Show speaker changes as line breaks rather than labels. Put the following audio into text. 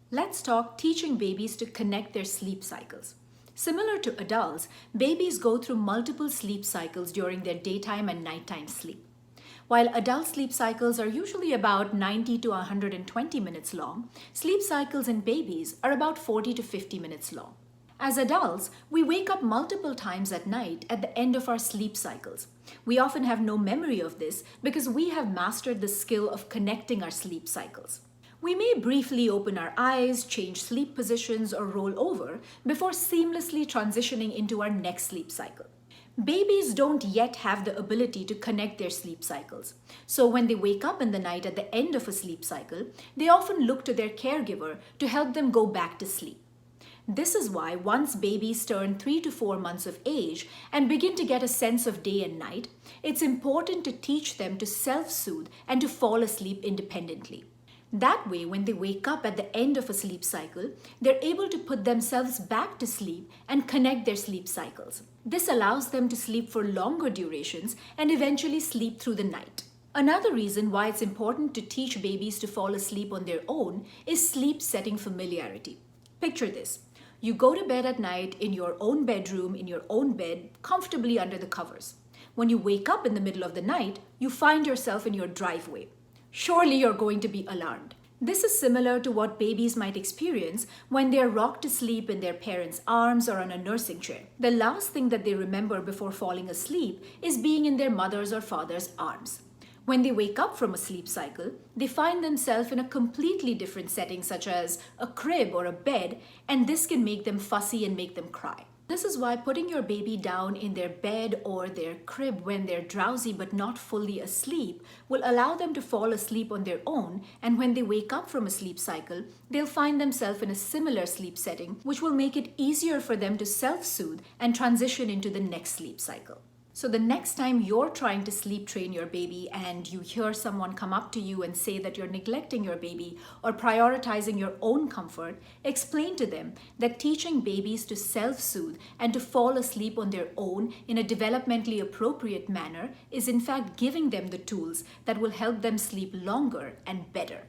Let's talk teaching babies to connect their sleep cycles. Similar to adults, babies go through multiple sleep cycles during their daytime and nighttime sleep. While adult sleep cycles are usually about 90 to 120 minutes long, sleep cycles in babies are about 40 to 50 minutes long. As adults, we wake up multiple times at night at the end of our sleep cycles. We often have no memory of this because we have mastered the skill of connecting our sleep cycles. We may briefly open our eyes, change sleep positions, or roll over before seamlessly transitioning into our next sleep cycle. Babies don't yet have the ability to connect their sleep cycles. So when they wake up in the night at the end of a sleep cycle, they often look to their caregiver to help them go back to sleep. This is why once babies turn 3 to 4 months of age and begin to get a sense of day and night, it's important to teach them to self-soothe and to fall asleep independently. That way, when they wake up at the end of a sleep cycle, they're able to put themselves back to sleep and connect their sleep cycles. This allows them to sleep for longer durations and eventually sleep through the night. Another reason why it's important to teach babies to fall asleep on their own is sleep setting familiarity. Picture this. You go to bed at night in your own bedroom, in your own bed, comfortably under the covers. When you wake up in the middle of the night, you find yourself in your driveway. Surely you're going to be alarmed. This is similar to what babies might experience when they are rocked to sleep in their parents' arms or on a nursing chair. The last thing that they remember before falling asleep is being in their mother's or father's arms. When they wake up from a sleep cycle, they find themselves in a completely different setting, such as a crib or a bed, and this can make them fussy and make them cry. This is why putting your baby down in their bed or their crib when they're drowsy but not fully asleep will allow them to fall asleep on their own, and when they wake up from a sleep cycle, they'll find themselves in a similar sleep setting, which will make it easier for them to self-soothe and transition into the next sleep cycle. So the next time you're trying to sleep train your baby and you hear someone come up to you and say that you're neglecting your baby or prioritizing your own comfort, explain to them that teaching babies to self-soothe and to fall asleep on their own in a developmentally appropriate manner is in fact giving them the tools that will help them sleep longer and better.